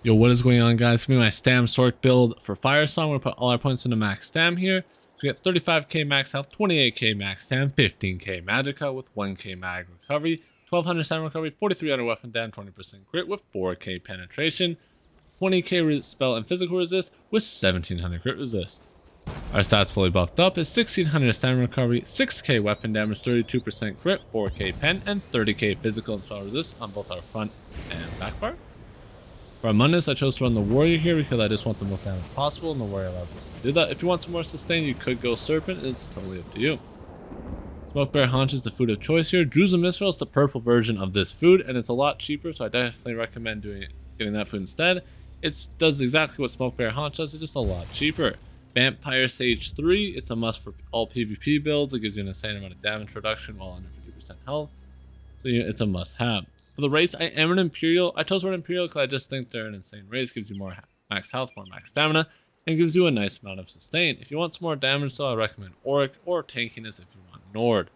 Yo, what is going on, guys? It's gonna be my Stam Sorc build for FIRESONG. We're gonna put all our points into max Stam here. So we get 35k max health, 28k max Stam, 15k Magicka with 1k mag recovery, 1200 Stam recovery, 4300 weapon down, 20% crit with 4k penetration, 20k spell and physical resist with 1700 crit resist. Our stats fully buffed up is 1600 Stam recovery, 6k weapon damage, 32% crit, 4k pen, and 30k physical and spell resist on both our front and back bar. For Amunus, I chose to run the Warrior here because I just want the most damage possible, and the Warrior allows us to do that. If you want some more sustain, you could go Serpent. It's totally up to you. Smoke Bear Haunch is the food of choice here. Druza Mithril is the purple version of this food, and it's a lot cheaper, so I definitely recommend getting that food instead. It does exactly what Smoke Bear Haunch does, it's just a lot cheaper. Vampire Sage 3, it's a must for all PvP builds. It gives you an insane amount of damage reduction while under 50% health, so it's a must-have. For the race, I am an Imperial. I chose to run Imperial because I just think they're an insane race. Gives you more max health, more max stamina, and gives you a nice amount of sustain. If you want some more damage, though, I recommend Auric or tankiness if you want Nord.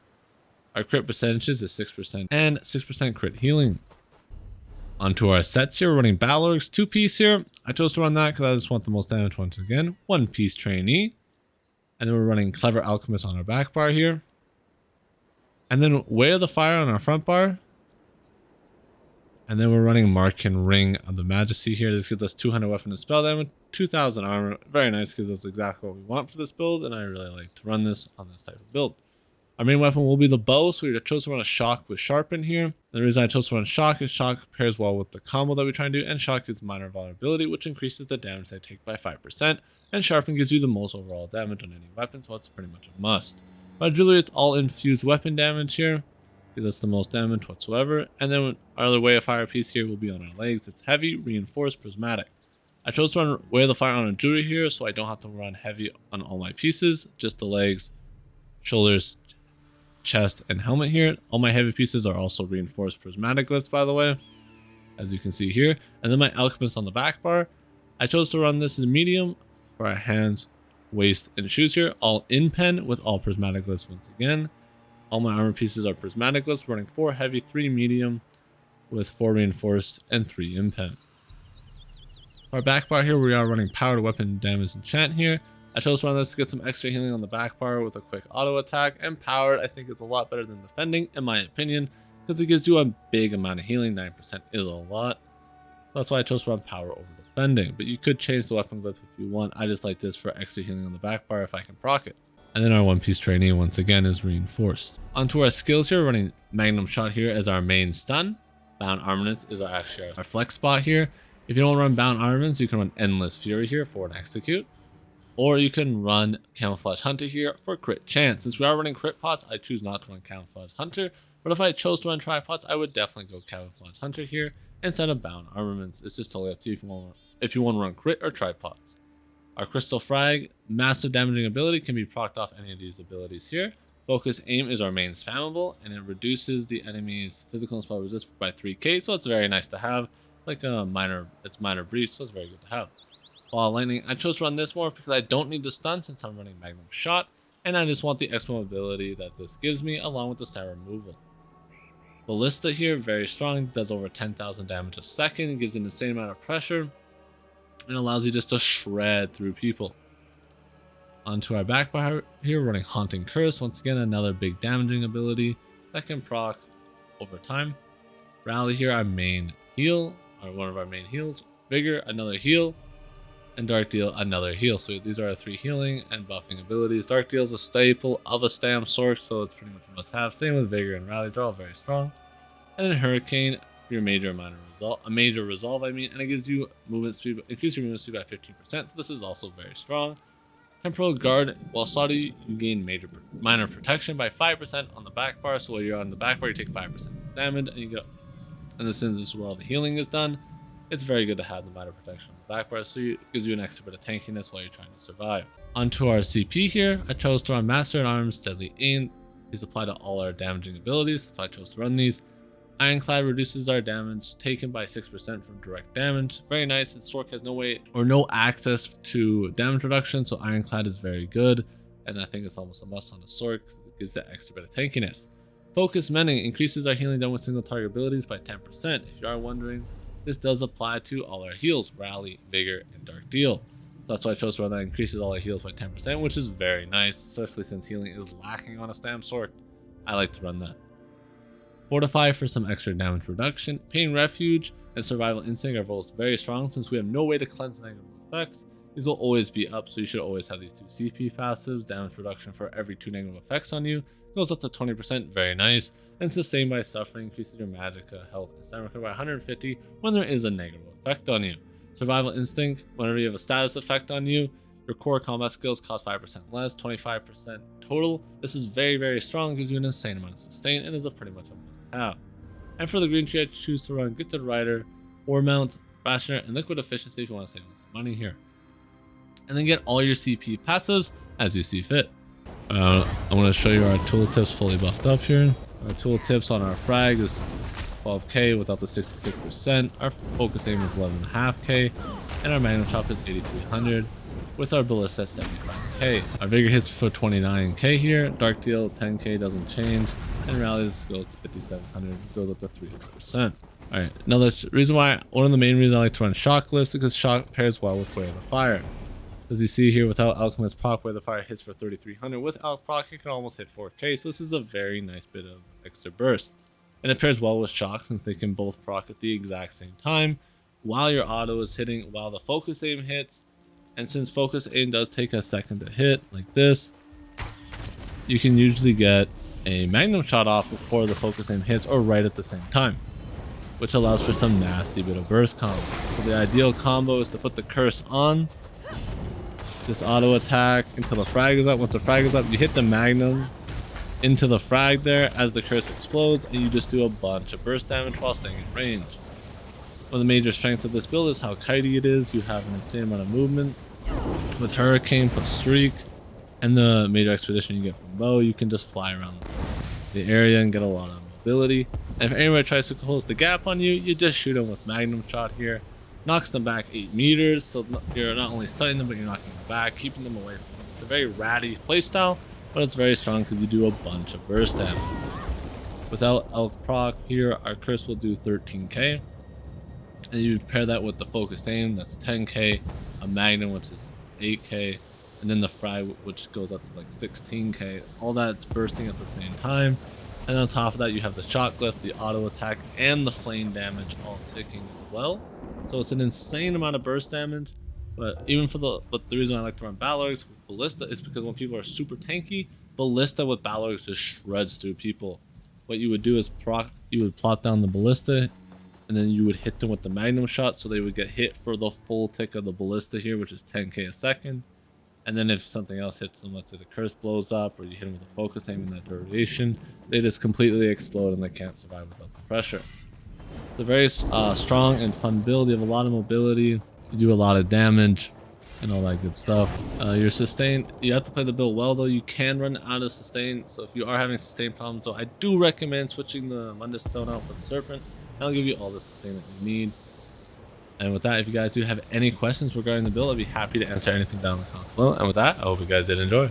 Our crit percentages is 6% and 6% crit healing. Onto our sets here, we're running Balorgs, 2-piece here. I chose to run that because I just want the most damage once again. 1-piece Trainee. And then we're running Clever Alchemist on our back bar here. And then Way of the Fire on our front bar. And then we're running Mark and Ring of the Majesty here. This gives us 200 weapon and spell damage, 2000 armor. Very nice because that's exactly what we want for this build, and I really like to run this on this type of build. Our main weapon will be the bow, so we chose to run a Shock with Sharpen here. And the reason I chose to run Shock is Shock pairs well with the combo that we try and do, and Shock gives minor vulnerability, which increases the damage they take by 5%, and Sharpen gives you the most overall damage on any weapon, so it's pretty much a must. Our Jewelry, it's all infused weapon damage here. That's the most damage whatsoever. And then our other Way of Fire piece here will be on our legs. It's heavy, reinforced, prismatic. I chose to run Way of the Fire on a jewelry here, so I don't have to run heavy on all my pieces, just the legs, shoulders, chest, and helmet here. All my heavy pieces are also reinforced prismatic glyphs, by the way, as you can see here. And then my Alchemist on the back bar, I chose to run this in medium for our hands, waist, and shoes here, all in pen with all prismatic glyphs once again. All my armor pieces are prismatic glyphs, running 4 heavy, 3 medium, with 4 reinforced and 3 impen. For our back bar here, we are running powered weapon damage enchant here. I chose to run this to get some extra healing on the back bar with a quick auto attack, and powered I think is a lot better than defending in my opinion, because it gives you a big amount of healing. 9% is a lot. So that's why I chose to run power over defending, but you could change the weapon glyph if you want. I just like this for extra healing on the back bar if I can proc it. And then our 1-piece Trainee once again is reinforced. Onto our skills here, running Magnum Shot here as our main stun. Bound Armaments is actually our flex spot here. If you don't run Bound Armaments, you can run Endless Fury here for an execute. Or you can run Camouflage Hunter here for crit chance. Since we are running crit pots, I choose not to run Camouflage Hunter. But if I chose to run tripods, I would definitely go Camouflage Hunter here instead of Bound Armaments. It's just totally up to you if you want to run crit or tripods. Our Crystal Frag, massive damaging ability, can be procced off any of these abilities here. Focus Aim is our main spammable, and it reduces the enemy's physical and spell resist by 3k, so it's very nice to have. Like a minor brief, so it's very good to have. While Lightning, I chose to run this more because I don't need the stun since I'm running Magnum Shot, and I just want the extra mobility that this gives me along with the star removal. Ballista here, very strong, does over 10,000 damage a second, gives an insane amount of pressure, and allows you just to shred through people. Onto our back bar here, running Haunting Curse. Once again, another big damaging ability that can proc over time. Rally here, our main heal, or one of our main heals. Vigor, another heal. And Dark Deal, another heal. So these are our 3 healing and buffing abilities. Dark Deal is a staple of a Stam Sorc, so it's pretty much a must-have. Same with Vigor and Rallies, they're all very strong. And then Hurricane, your major and minor resolve, and it gives you movement speed, increase your movement speed by 15%, so this is also very strong. Temporal Guard, while Saudi, you gain minor protection by 5% on the back bar, so while you're on the back bar, you take 5% damage, and you go. And since this is where all the healing is done, it's very good to have the minor protection on the back bar, so it gives you an extra bit of tankiness while you're trying to survive. Onto our CP here, I chose to run Master at Arms, Deadly Aim. These apply to all our damaging abilities, so I chose to run these. Ironclad reduces our damage taken by 6% from direct damage. Very nice, and Sorc has no way or no access to damage reduction, so Ironclad is very good, and I think it's almost a must on the Sorc because it gives that extra bit of tankiness. Focus Mending increases our healing done with single target abilities by 10%. If you are wondering, this does apply to all our heals, Rally, Vigor, and Dark Deal. So that's why I chose to run that. Increases all our heals by 10%, which is very nice, especially since healing is lacking on a Stam Sword. I like to run that. Fortify for some extra damage reduction. Pain Refuge and Survival Instinct are both very strong since we have no way to cleanse negative effects. These will always be up, so you should always have these two CP passives. Damage reduction for every 2 negative effects on you goes up to 20%, very nice. And Sustained by Suffering increases your magicka, health, and stamina by 150 when there is a negative effect on you. Survival Instinct, whenever you have a status effect on you, your core combat skills cost 5% less, 25% total. This is very, very strong, gives you an insane amount of sustain, and is a pretty much a must-have. And for the green tree, I choose to run Gifted Rider, War Mount, Rationer, and Liquid Efficiency if you want to save some money here. And then get all your CP passives as you see fit. I'm going to show you our tooltips fully buffed up here. Our tooltips on our frag is 12k without the 66%. Our focus aim is 11.5k, and our magnum chop is 8300 with our ballista at 75k. Our vigor hits for 29k here. Dark deal 10k doesn't change, and rallies goes to 5700, goes up to 300%. All right, now the reason why, one of the main reasons I like to run shock list is because shock pairs well with Way of the Fire. As you see here, without Alchemist proc, Way of the Fire hits for 3300. With Alch proc, it can almost hit 4k, so this is a very nice bit of extra burst. And it pairs well with shock since they can both proc at the exact same time while your auto is hitting, while the focus aim hits. And since focus aim does take a second to hit, like this, you can usually get a magnum shot off before the focus aim hits or right at the same time, which allows for some nasty bit of burst combo. So the ideal combo is to put the curse on this auto attack until the frag is up. Once the frag is up, you hit the magnum into the frag there as the curse explodes, and you just do a bunch of burst damage while staying in range. One of the major strengths of this build is how kitey it is. You have an insane amount of movement with Hurricane plus Streak, and the major expedition you get from Bow. You can just fly around the area and get a lot of mobility. And if anyone tries to close the gap on you, you just shoot them with Magnum Shot here. Knocks them back 8 meters, so you're not only stunning them, but you're knocking them back, keeping them away from them. It's a very ratty playstyle, but it's very strong because you do a bunch of burst damage. Without Elk proc here, our curse will do 13k. And you pair that with the focus aim, that's 10k, a magnum, which is 8k, and then the fry, which goes up to like 16k. All that's bursting at the same time. And on top of that, you have the shock lift, the auto attack, and the flame damage all ticking as well. So it's an insane amount of burst damage. But even for the reason I like to run Balorgs with Ballista is because when people are super tanky, Ballista with Balorgs just shreds through people. What you would do is you would plot down the Ballista, and then you would hit them with the Magnum Shot, so they would get hit for the full tick of the Ballista here, which is 10k a second. And then if something else hits them, let's say the curse blows up, or you hit them with a focus aim in that duration, they just completely explode and they can't survive without the pressure. It's a very strong and fun build. You have a lot of mobility, you do a lot of damage, and all that good stuff. Your sustain, you have to play the build well though. You can run out of sustain, so if you are having sustain problems though, I do recommend switching the Mundus Stone out for the Serpent. That'll give you all the sustain that you need. And with that, if you guys do have any questions regarding the build, I'd be happy to answer anything down in the comments below. And with that, I hope you guys did enjoy.